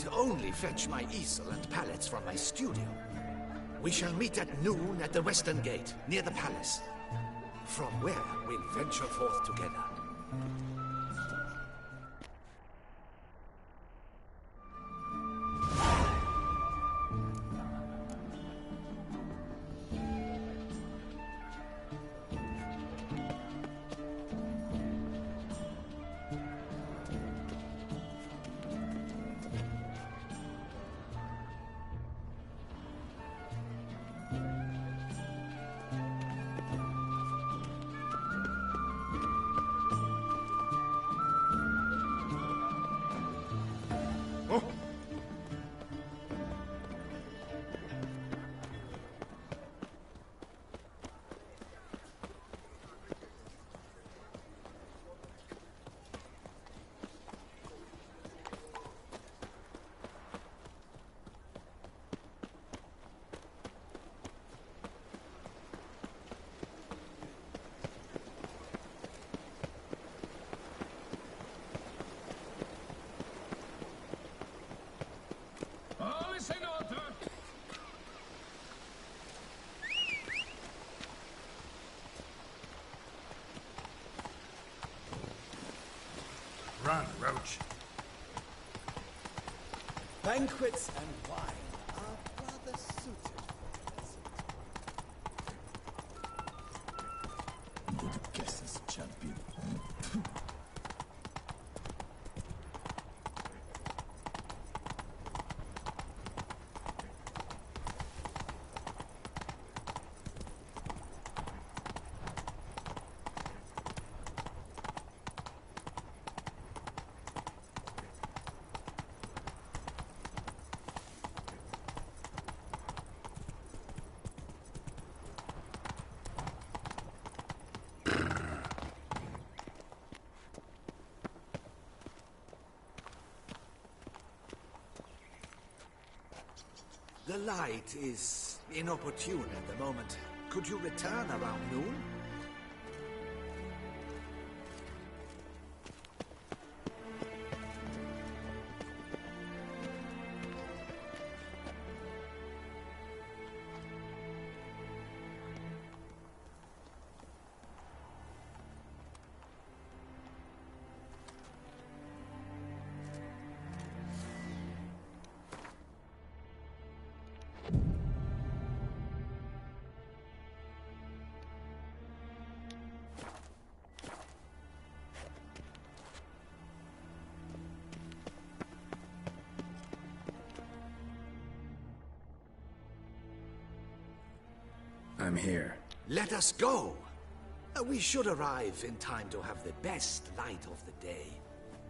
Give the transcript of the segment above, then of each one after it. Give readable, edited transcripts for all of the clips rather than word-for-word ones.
only fetch my easel and pallets from my studio. We shall meet at noon at the western gate, near the palace. From where we'll venture forth together. Run, Roach. Banquets and wine are rather suited for the desert. Guesses, champion. The light is inopportune at the moment. Could you return around noon? I'm here. Let us go! We should arrive in time to have the best light of the day.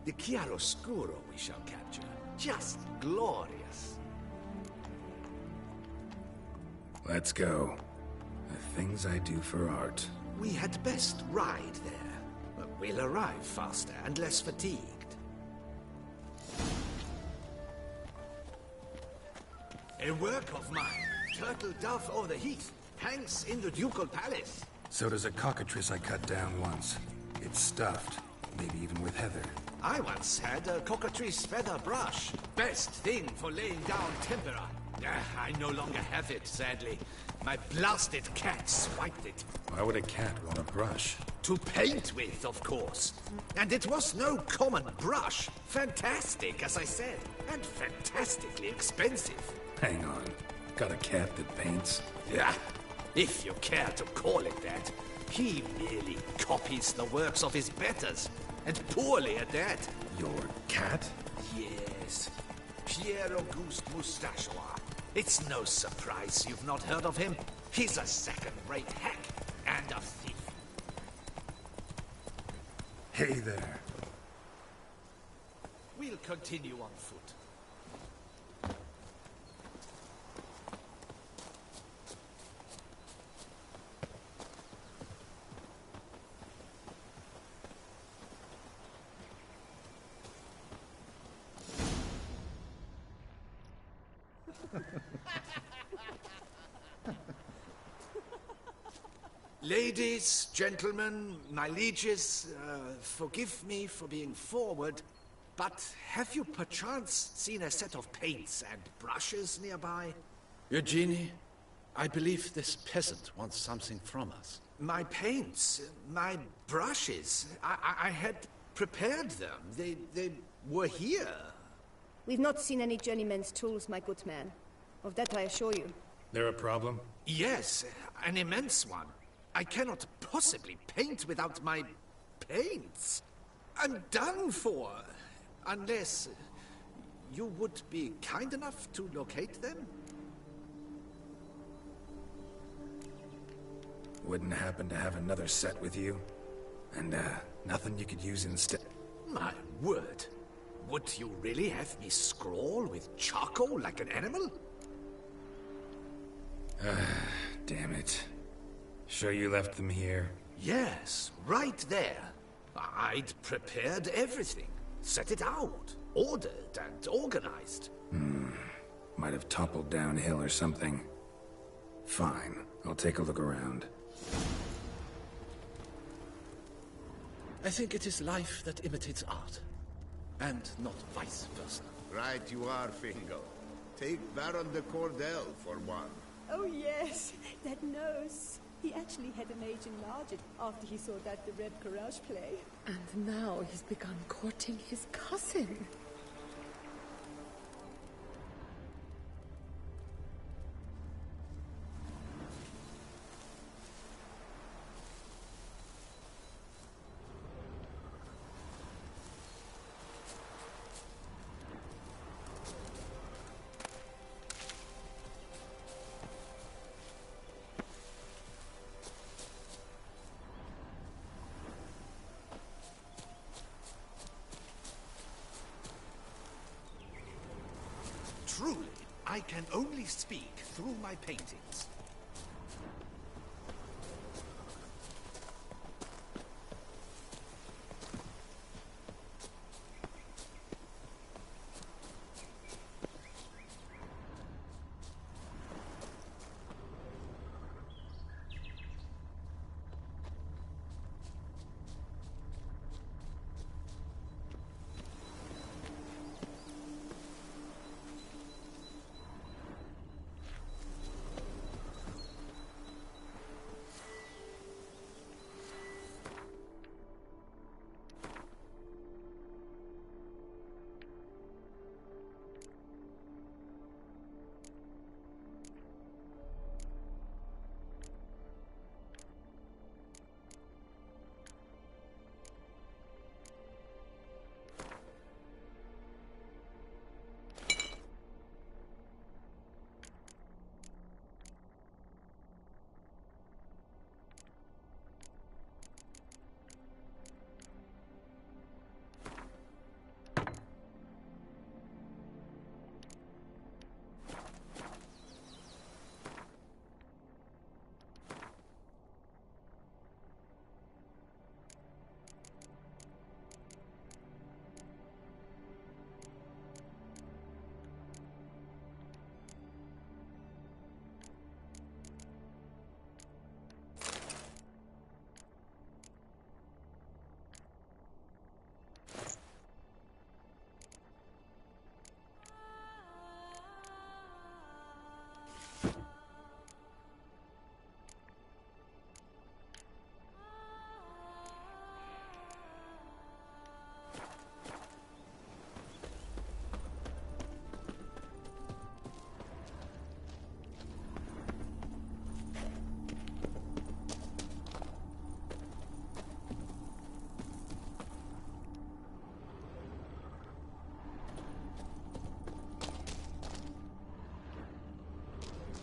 The chiaroscuro we shall capture. Just glorious. Let's go. The things I do for art. We had best ride there. We'll arrive faster and less fatigued. A work of mine. Turtle dove o'er the heath. Hangs in the ducal palace. So does a cockatrice I cut down once. It's stuffed, maybe even with heather. I once had a cockatrice feather brush. Best thing for laying down tempera. I no longer have it, sadly. My blasted cat swiped it. Why would a cat want a brush? To paint with, of course. And it was no common brush. Fantastic, as I said. And fantastically expensive. Hang on. Got a cat that paints? Yeah. If you care to call it that, he merely copies the works of his betters, and poorly at that. Your cat? Yes, Pierre Auguste Moustachois. It's no surprise you've not heard of him. He's a second-rate hack and a thief. Hey there. We'll continue on foot. Ladies, gentlemen, my lieges, forgive me for being forward, But have you perchance seen a set of paints and brushes nearby? Eugenie, I believe this peasant wants something from us. My paints, my brushes, I had prepared them. They were here. We've not seen any journeyman's tools, my good man. Of that I assure you. There a problem? Yes, an immense one. I cannot possibly paint without my paints. I'm done for. Unless you would be kind enough to locate them? Wouldn't happen to have another set with you? And, nothing you could use instead? My word. Would you really have me scrawl with charcoal like an animal? Damn it. Sure you left them here? Yes, right there. I'd prepared everything. Set it out. Ordered and organized. Might have toppled downhill or something. Fine. I'll take a look around. I think it is life that imitates art, and not vice versa. Right you are, Fingal. Take Baron de Cordell for one. Oh yes, that nose. He actually had an age enlarge it after he saw that the Red Courage play. And now he's begun courting his cousin. Truly, I can only speak through my paintings.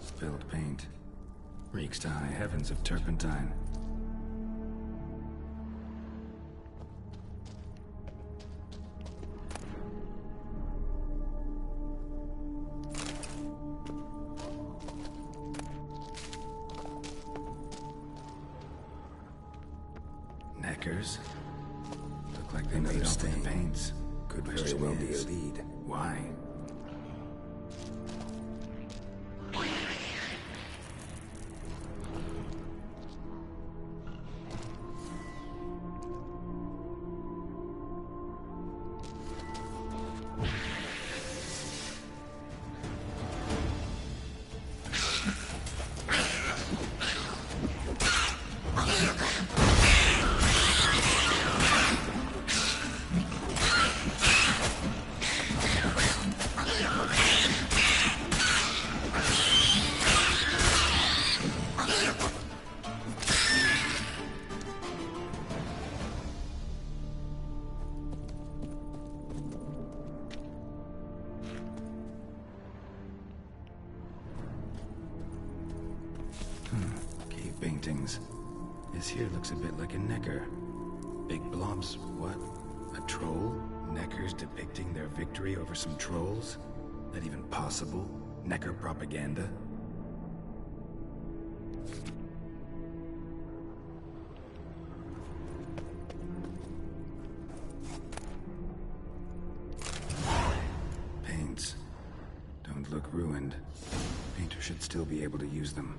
Spilled paint. Reeks to high heavens of turpentine. Neckers? Look like they made off with the paints. Could very well be a lead. Why? paintings. This here looks a bit like a necker. Big blobs, what? A troll? Neckers depicting their victory over some trolls? That even possible? Necker propaganda? Paints. Don't look ruined. Painter should still be able to use them.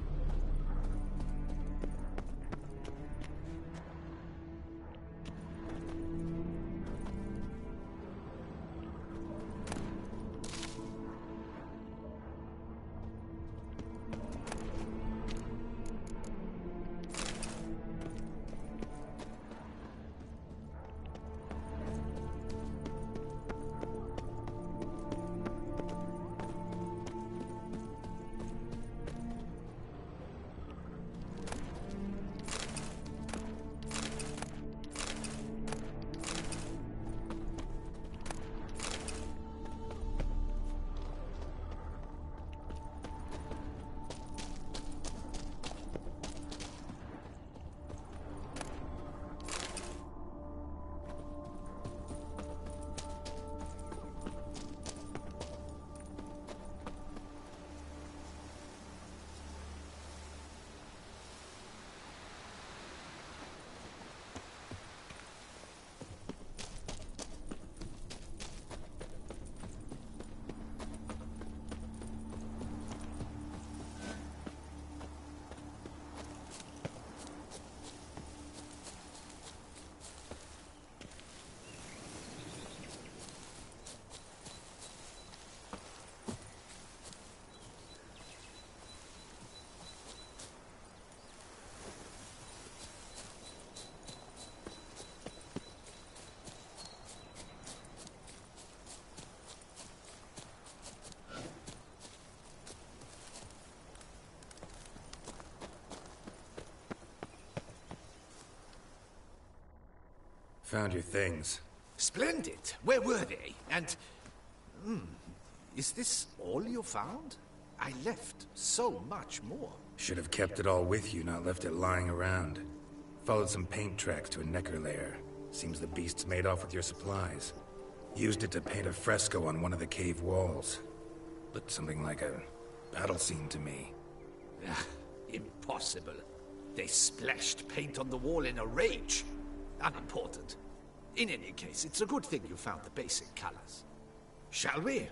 Found your things. Splendid. Where were they? And... is this all you found? I left so much more. Should have kept it all with you, not left it lying around. Followed some paint tracks to a necker lair. Seems the beast's made off with your supplies. Used it to paint a fresco on one of the cave walls. Looked something like a battle scene to me. Impossible. They splashed paint on the wall in a rage. Unimportant. In any case, it's a good thing you found the basic colors. Shall we?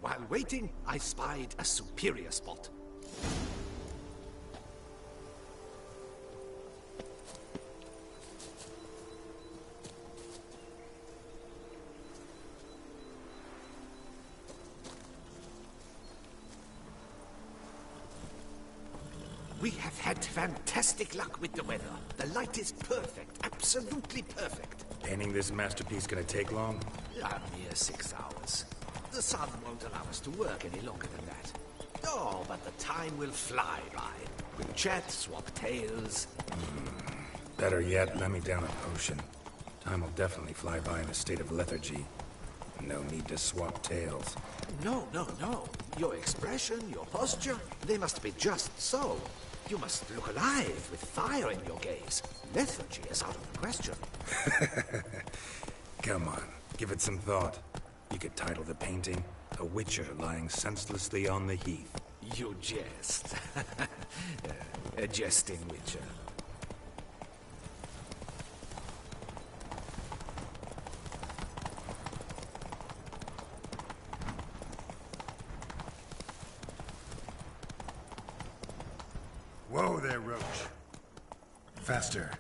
While waiting, I spied a superior spot. We have had fantastic luck with the weather. The light is perfect, absolutely perfect. Painting this masterpiece gonna take long? A mere 6 hours. The sun won't allow us to work any longer than that. Oh, but the time will fly by. We'll chat, swap tales. Better yet, let me down a potion. Time will definitely fly by in a state of lethargy. No need to swap tales. No. Your expression, your posture, they must be just so. You must look alive with fire in your gaze. Lethargy is out of the question. Come on, give it some thought. You could title the painting, A Witcher Lying Senselessly on the Heath. You jest. A jesting witcher. Whoa there, Roach. Faster.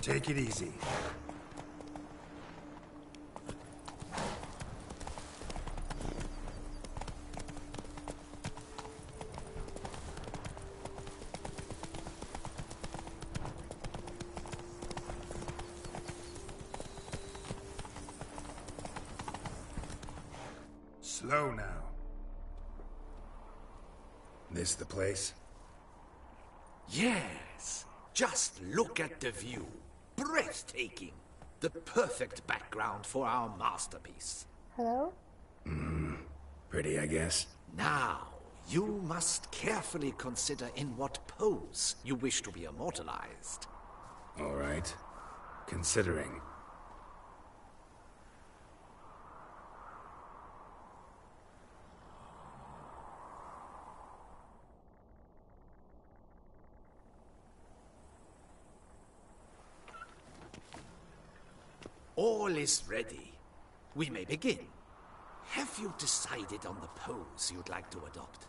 Take it easy. Slow now. This the place? Yes. Just look at the view. Breathtaking. The perfect background for our masterpiece. Hello? Pretty, I guess. Now, you must carefully consider in what pose you wish to be immortalized. All right. Considering. All is ready. We may begin. Have you decided on the pose you'd like to adopt?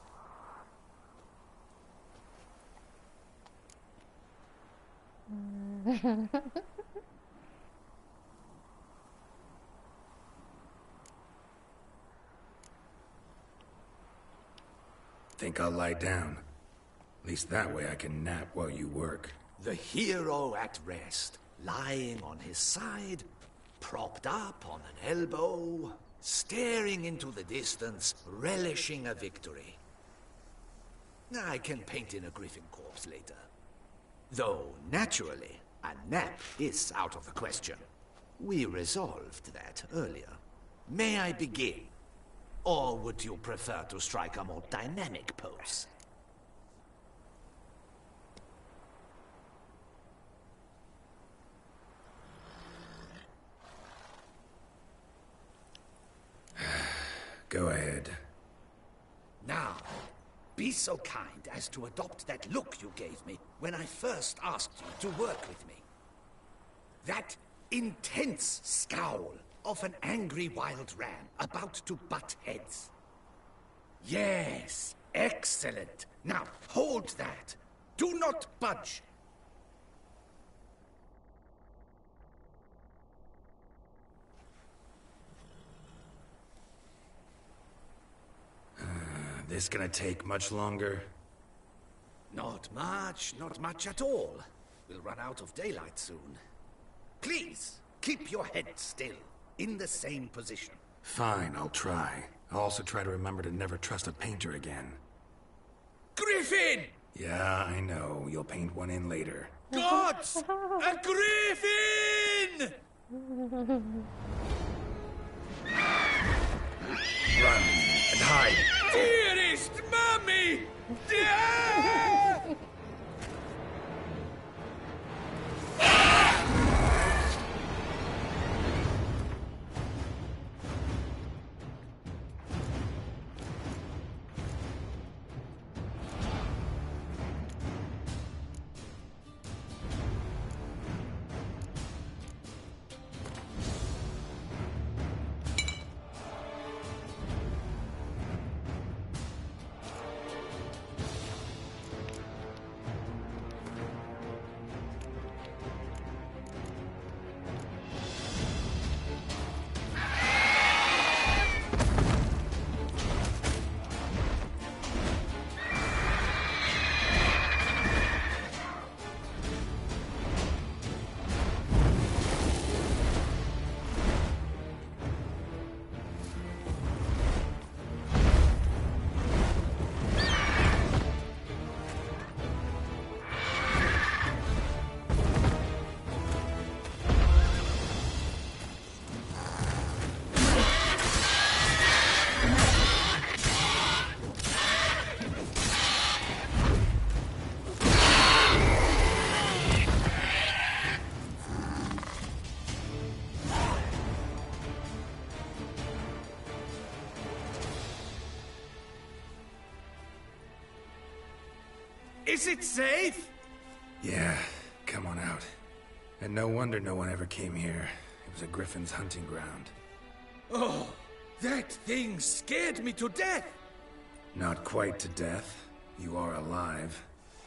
Think I'll lie down. At least that way I can nap while you work. The hero at rest, lying on his side, propped up on an elbow, staring into the distance, relishing a victory. I can paint in a griffin corpse later. Though, naturally, a nap is out of the question. We resolved that earlier. May I begin? Or would you prefer to strike a more dynamic pose? Go ahead. Now, be so kind as to adopt that look you gave me when I first asked you to work with me. That intense scowl of an angry wild ram about to butt heads. Yes, excellent. Now, hold that. Do not budge. This gonna take much longer? Not much at all. We'll run out of daylight soon. Please, keep your head still, in the same position. Fine, I'll try. I'll also try to remember to never trust a painter again. Griffin! Yeah, I know. You'll paint one in later. Gods! A griffin! Run and hide. Dearest Mummy! Is it safe? Yeah, come on out. And no wonder no one ever came here. It was a griffin's hunting ground. Oh, that thing scared me to death! Not quite to death. You are alive.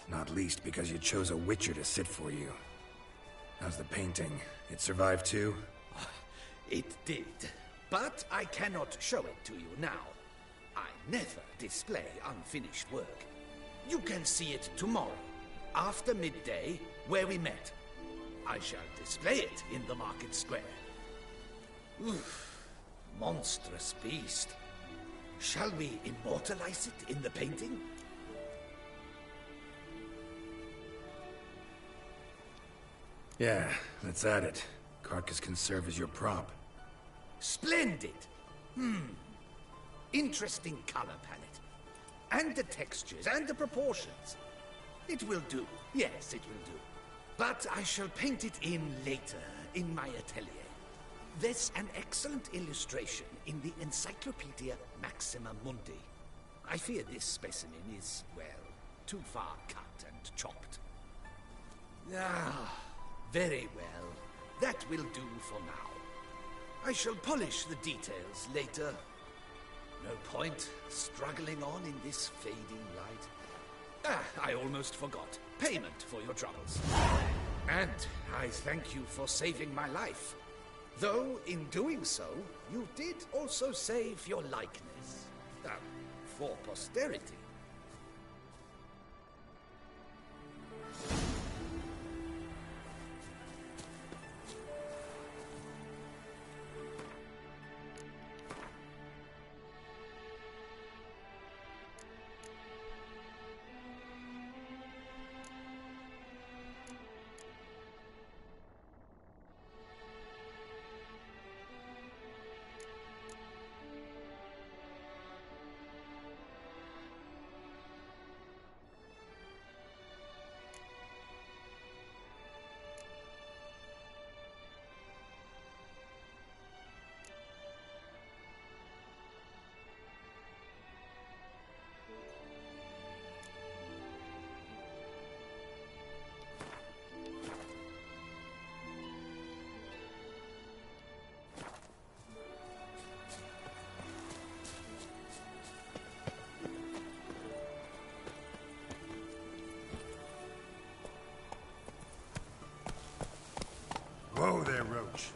Not least because you chose a witcher to sit for you. How's the painting? It survived too? It did. But I cannot show it to you now. I never display unfinished work. You can see it tomorrow, after midday, where we met. I shall display it in the market square. Oof, monstrous beast. Shall we immortalize it in the painting? Yeah, let's add it. Carcass can serve as your prop. Splendid! Interesting color palette. And the textures, and the proportions. It will do. Yes, it will do. But I shall paint it in later, in my atelier. There's an excellent illustration in the Encyclopedia Maxima Mundi. I fear this specimen is, well, too far cut and chopped. Ah, very well. That will do for now. I shall polish the details later. No point struggling on in this fading light. Ah, I almost forgot. Payment for your troubles. And I thank you for saving my life. Though, in doing so, you did also save your likeness. For posterity. Whoa there, Roach.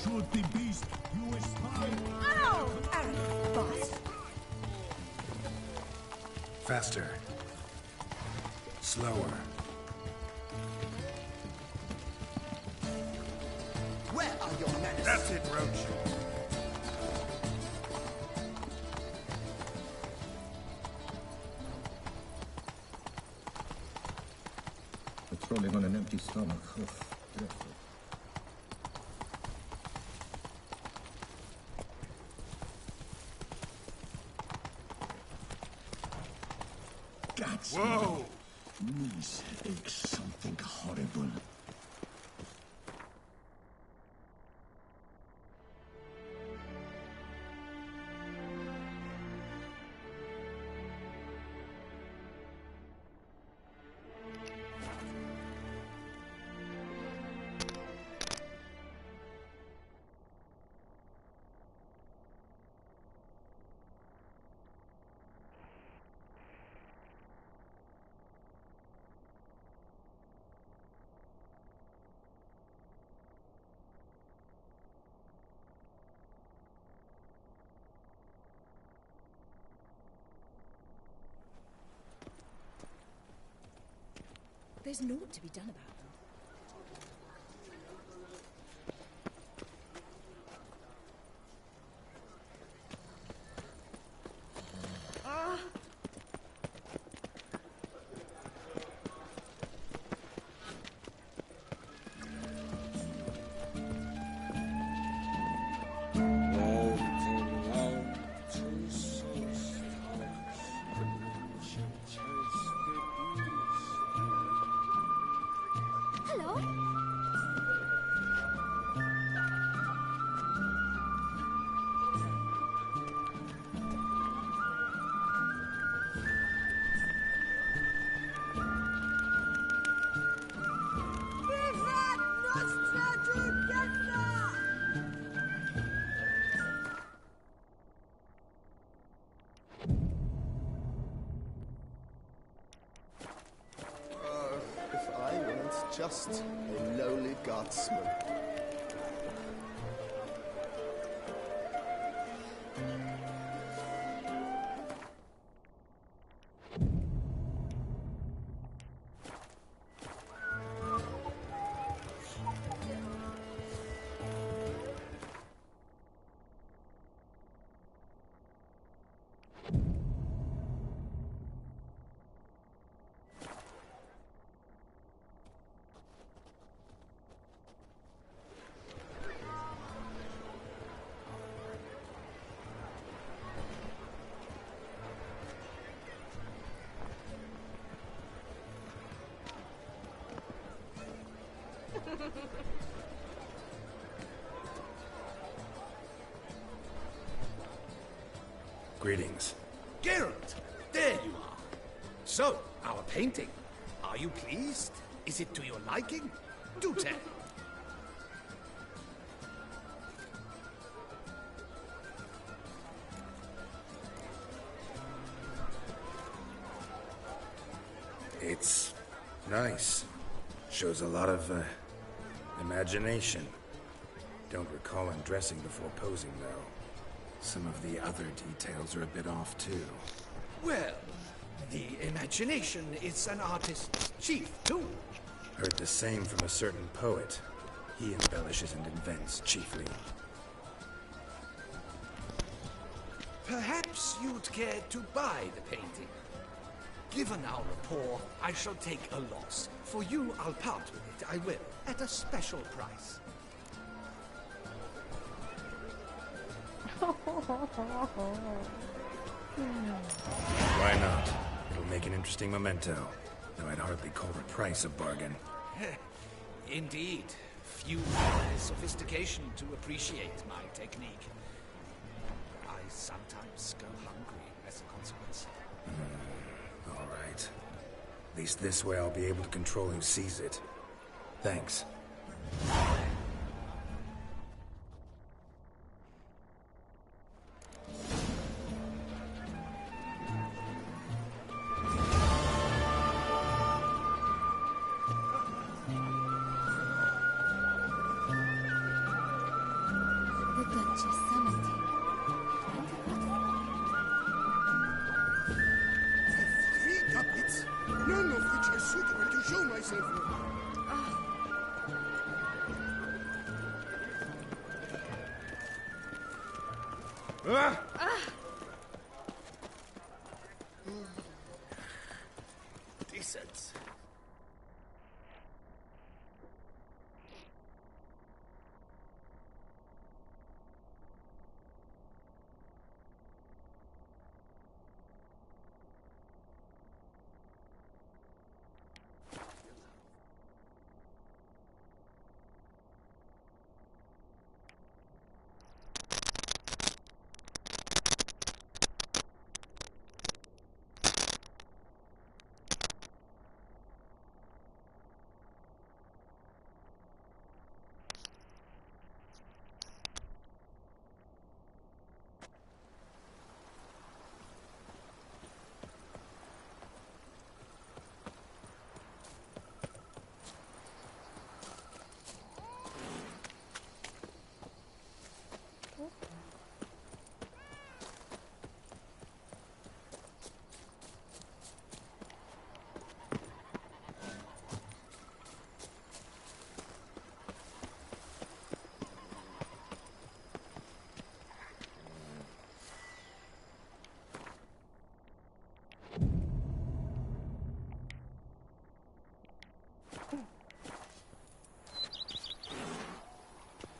Shoot the beast, you spy! Ow! Arrogant boss. Faster. Slower. Where are your manners? That's it, Roach. Patrolling on an empty stomach. Dreadful. That's Whoa! knees ache something horrible. There's naught to be done about them. just a lowly guardsman. Greetings. Geralt, there you are. So, our painting. Are you pleased? Is it to your liking? Do tell. It's nice. Shows a lot of, imagination. Don't recall undressing before posing, though. Some of the other details are a bit off, too. Well, the imagination is an artist's chief tool. Heard the same from a certain poet. He embellishes and invents chiefly. Perhaps you'd care to buy the painting. Given our rapport, I shall take a loss. For you, I'll part with it, I will, at a special price. Why not? It'll make an interesting memento, though I'd hardly call the price a bargain. Indeed. Few have the sophistication to appreciate my technique. I sometimes go hungry as a consequence. All right. At least this way I'll be able to control who sees it. Thanks. The Duchess summoned him. I've 3 couplets, none of which are suitable to show myself with. Decent.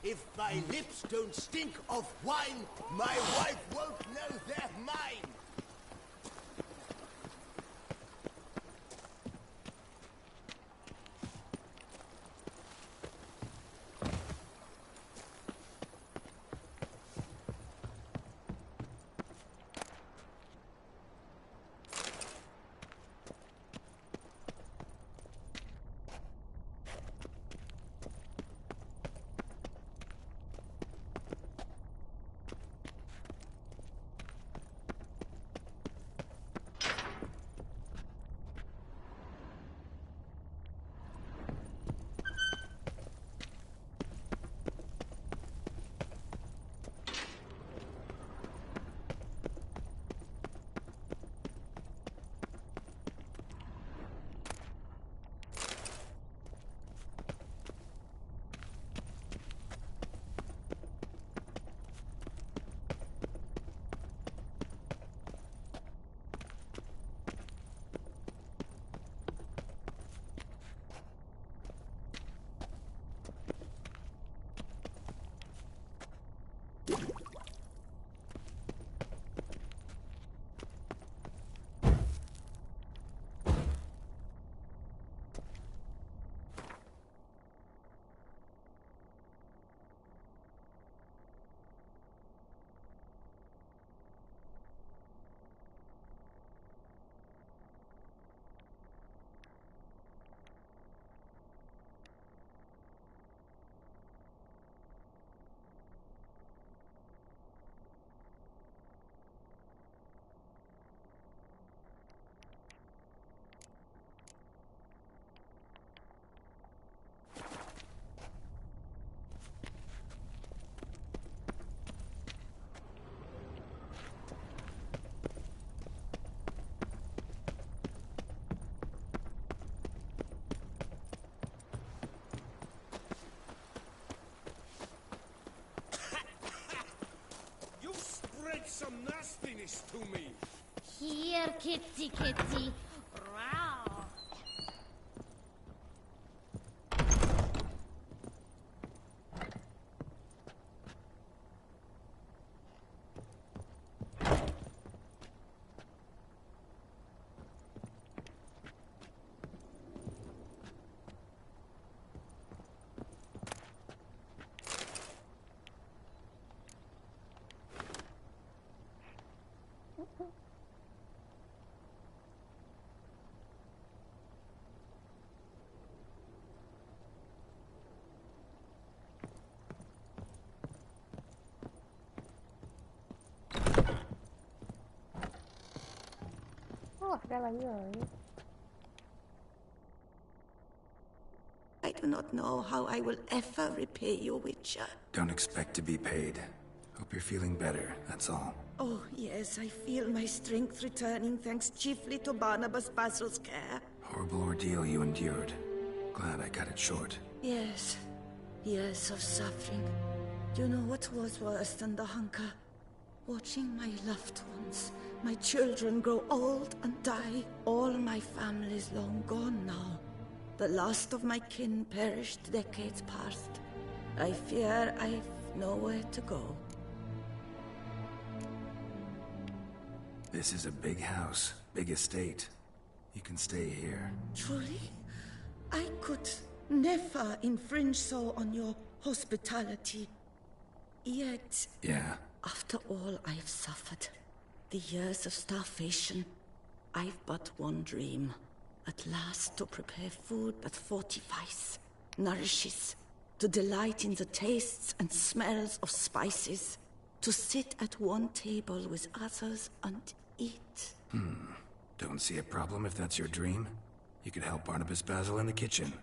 If my lips don't stink of wine, my wife won't know they're mine. this to me. Here, kitty, kitty. Row. Oh, I forgot about you already. I do not know how I will ever repay you, Witcher. Don't expect to be paid. Hope you're feeling better, that's all. Oh, yes, I feel my strength returning thanks chiefly to Barnabas Basil's care. Horrible ordeal you endured. Glad I cut it short. Yes, years of suffering. Do you know what was worse than the hunger? Watching my loved ones, my children grow old and die. All my family's long gone now. The last of my kin perished decades past. I fear I've nowhere to go. This is a big house, big estate. You can stay here. Truly? I could never infringe so on your hospitality. Yet, Yeah? after all I've suffered, the years of starvation, I've but one dream. At last to prepare food that fortifies, nourishes, to delight in the tastes and smells of spices, to sit at one table with others and eat. Don't see a problem if that's your dream. You could help Barnabas Basil in the kitchen.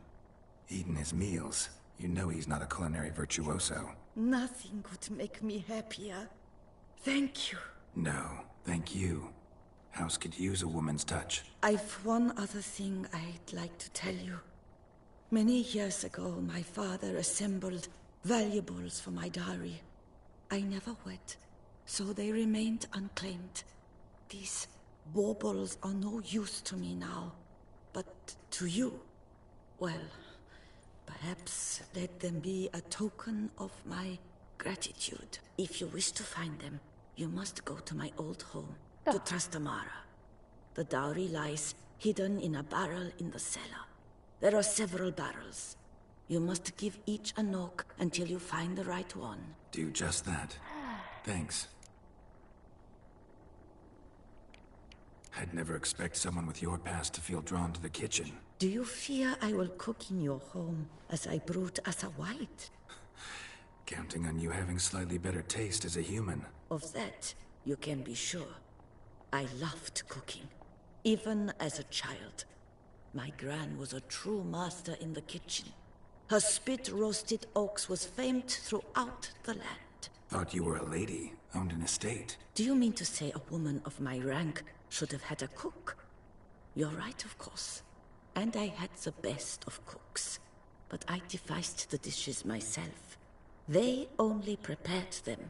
Eating his meals. You know he's not a culinary virtuoso. Nothing could make me happier. Thank you. No, thank you. House could use a woman's touch. I've one other thing I'd like to tell you. Many years ago, my father assembled valuables for my dowry. I never wed, so they remained unclaimed. These baubles are no use to me now, but to you, well, perhaps let them be a token of my gratitude. If you wish to find them, you must go to my old home, to Trastamara. The dowry lies hidden in a barrel in the cellar. There are several barrels. You must give each a knock until you find the right one. Do just that. Thanks. I'd never expect someone with your past to feel drawn to the kitchen. Do you fear I will cook in your home as I brewed as a white? Counting on you having slightly better taste as a human. Of that, you can be sure. I loved cooking, even as a child. My gran was a true master in the kitchen. Her spit-roasted oaks was famed throughout the land. Thought you were a lady, owned an estate. Do you mean to say a woman of my rank should have had a cook? You're right, of course. And I had the best of cooks. But I devised the dishes myself. They only prepared them.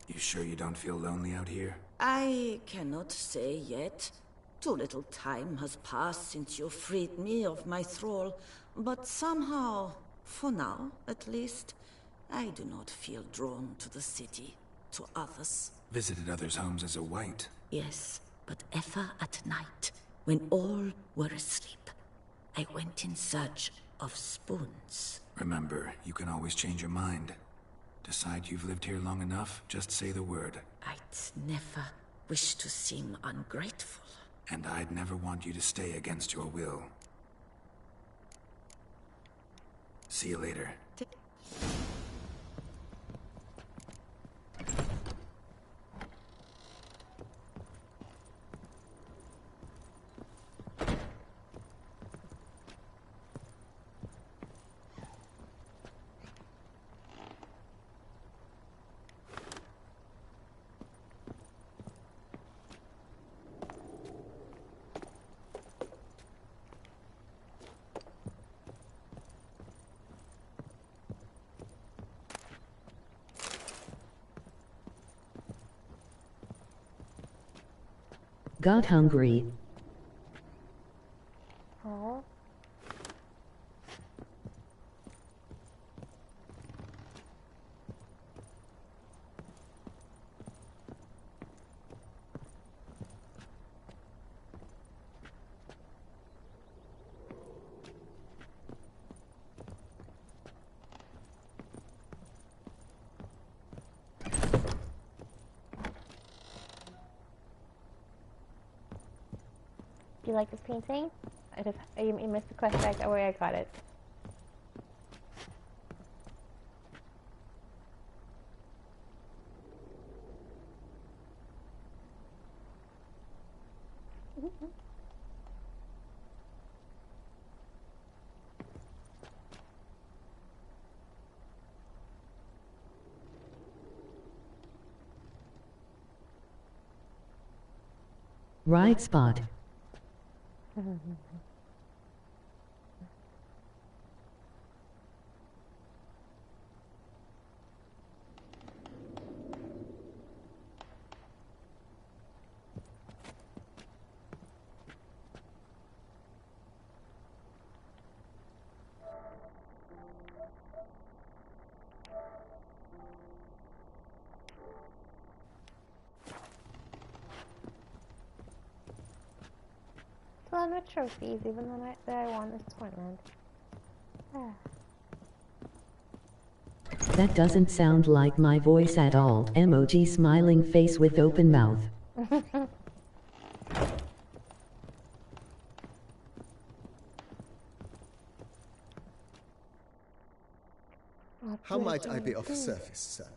You sure you don't feel lonely out here? I cannot say yet. Too little time has passed since you freed me of my thrall. But somehow, for now at least, I do not feel drawn to the city, to others. Visited others' homes as a white. Yes, but ever at night, when all were asleep, I went in search of spoons. Remember, you can always change your mind. Decide you've lived here long enough, just say the word. I'd never wish to seem ungrateful. And I'd never want you to stay against your will. See you later. got hungry. Oh. Do you like this painting? You missed the question. Oh, wait, I got it. Right spot. Well, no trophies, even though I won this tournament. That doesn't sound like my voice at all. Emoji smiling face with open mouth. How might I be of service, sir?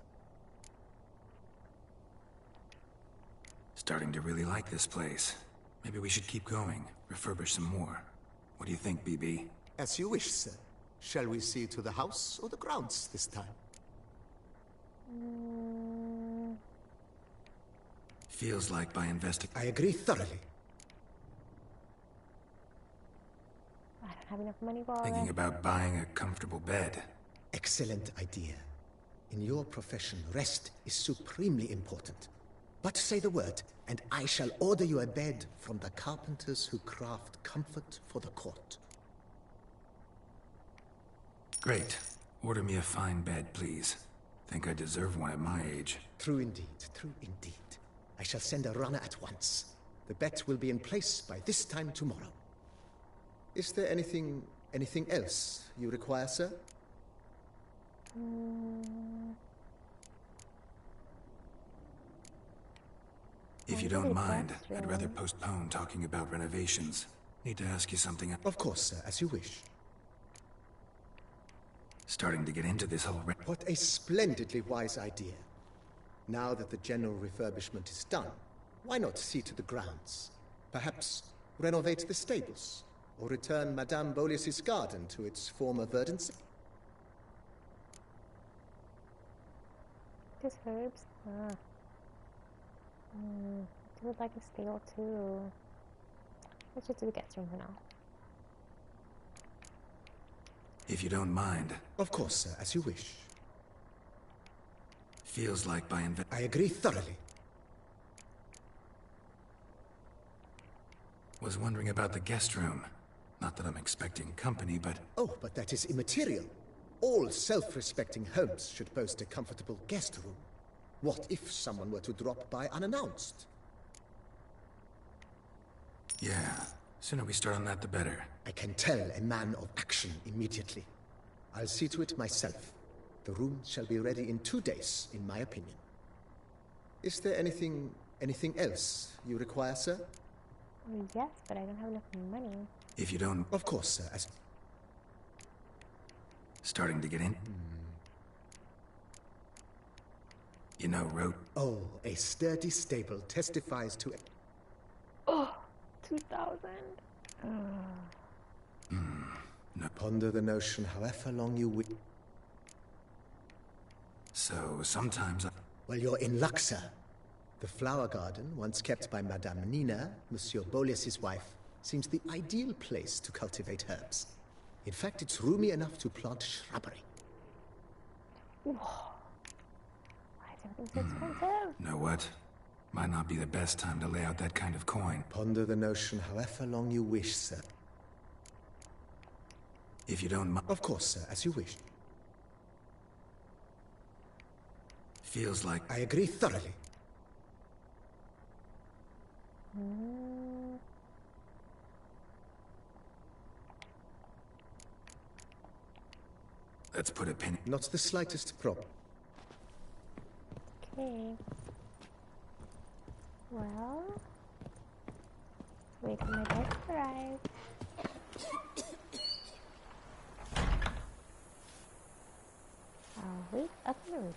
Starting to really like this place. Maybe we should keep going, refurbish some more. What do you think, BB? As you wish, sir. Shall we see to the house or the grounds this time? Feels like by investing... I agree thoroughly. I don't have enough money for all Thinking this. about buying a comfortable bed. Excellent idea. In your profession, rest is supremely important. But say the word, and I shall order you a bed from the carpenters who craft comfort for the court. Great. Order me a fine bed, please. Think I deserve one at my age. True indeed, true indeed. I shall send a runner at once. The bet will be in place by this time tomorrow. Is there anything else you require, sir? If you don't mind, I'd rather postpone talking about renovations. Need to ask you something. Of course, sir, as you wish. Starting to get into this whole... What a splendidly wise idea. Now that the general refurbishment is done, why not see to the grounds? Perhaps renovate the stables, or return Madame Bolis's garden to its former verdancy? Just herbs? I would like a stable too. Let's just do the guest room for now. If you don't mind. Of course, sir, as you wish. Feels like by I agree thoroughly. Was wondering about the guest room. Not that I'm expecting company, but... Oh, but that is immaterial. All self-respecting homes should boast a comfortable guest room. What if someone were to drop by unannounced? Yeah, sooner we start on that the better. I can tell a man of action immediately. I'll see to it myself. The room shall be ready in 2 days, in my opinion. Is there anything else you require, sir? Yes, but I don't have enough money. If you don't... Of course, sir, as... Starting to get in? You know, Oh, a sturdy stable testifies to... Oh, 2,000. No. Ponder the notion however long you will. So, sometimes Well, you're in luck, sir. The flower garden, once kept by Madame Nina, Monsieur Bolis's wife, seems the ideal place to cultivate herbs. In fact, it's roomy enough to plant shrubbery. Whoa. Why is everything so expensive? Know what? Might not be the best time to lay out that kind of coin. Ponder the notion however long you wish, sir. If you don't mind. Of course, sir, as you wish. Feels like... I agree thoroughly. Let's put a pin... Not the slightest problem. Okay. Well... Wait for my bus to arrive. I'll wait up the road.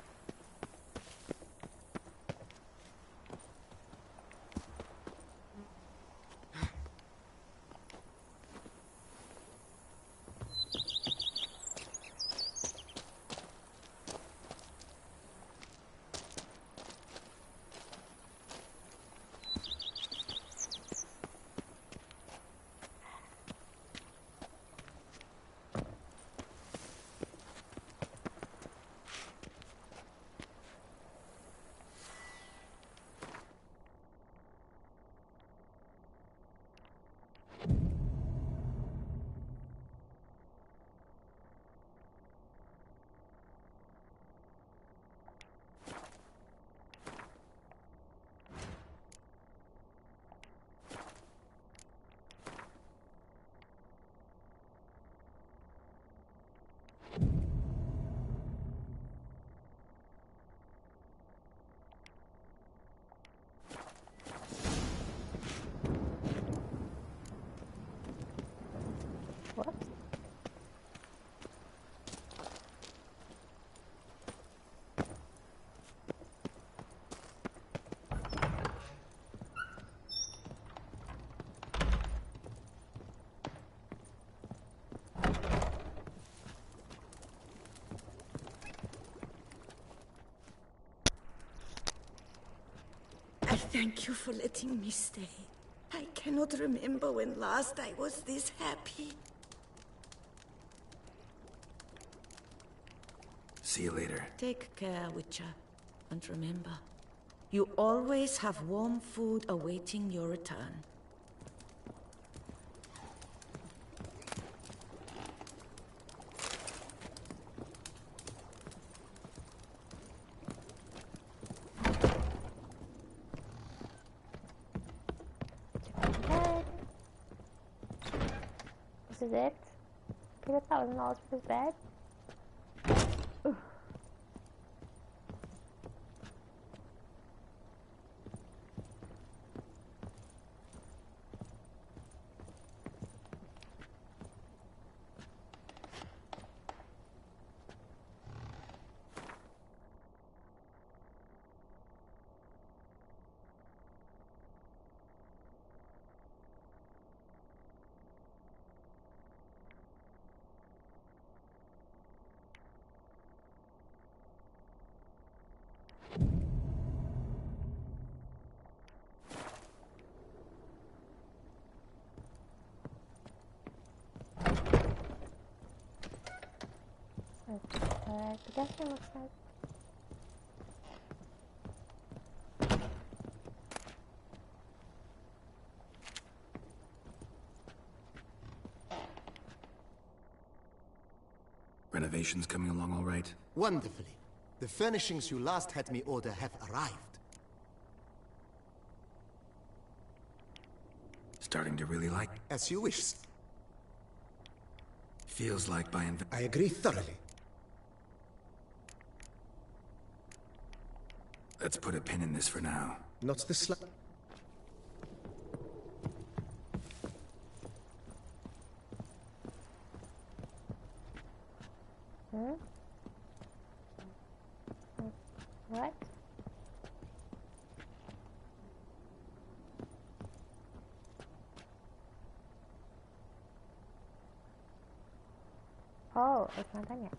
What? I thank you for letting me stay. I cannot remember when last I was this happy. See you later. Take care, Witcher. And remember, you always have warm food awaiting your return. This is it? Paid $1,000 for this bed? Ugh. The guest room looks nice. Renovations coming along all right? Wonderfully. The furnishings you last had me order have arrived. Starting to really like? As you wish. Feels like by I agree thoroughly. Let's put a pin in this for now. Not the slight... What? Oh, it's not done yet.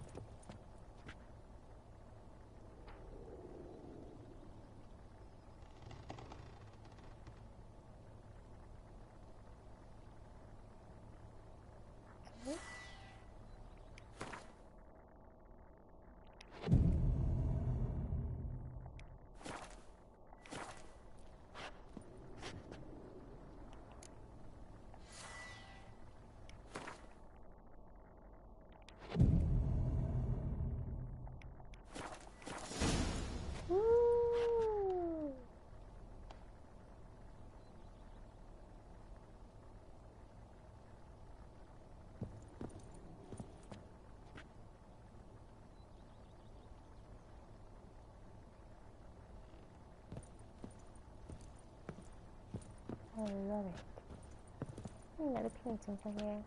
Another painting for here.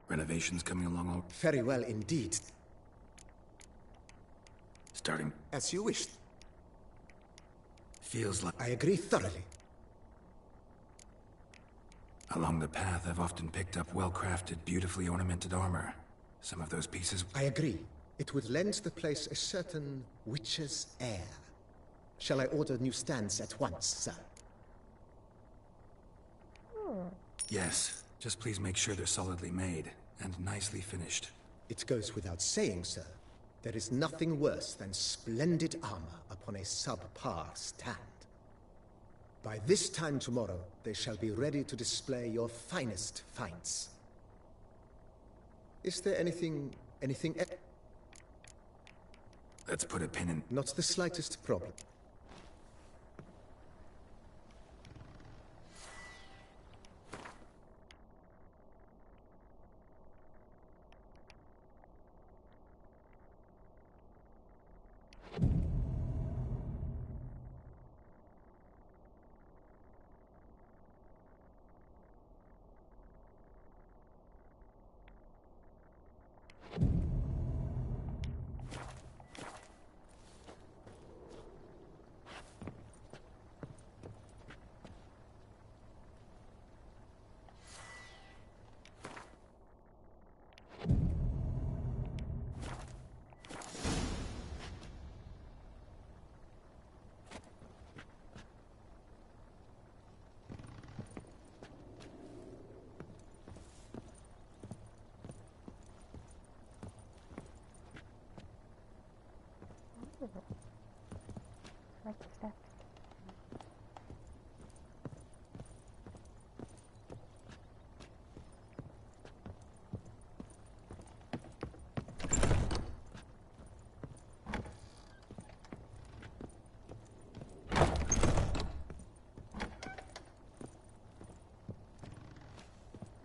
Renovations coming along all... Very well indeed. Starting... As you wished. Feels like... I agree thoroughly. Along the path, I've often picked up well-crafted, beautifully ornamented armor. Some of those pieces... I agree. It would lend the place a certain witch's air. Shall I order new stands at once, sir? Yes. Just please make sure they're solidly made and nicely finished. It goes without saying, sir. There is nothing worse than splendid armor upon a subpar stand. By this time tomorrow, they shall be ready to display your finest finds. Is there anything... Let's put a pin in... Not the slightest problem. Like the steps.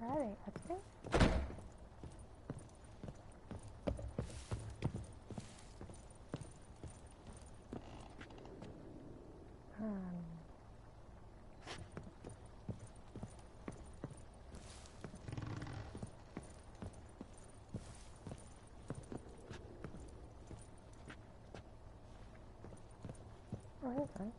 Alright, let's go. Oh, here's one.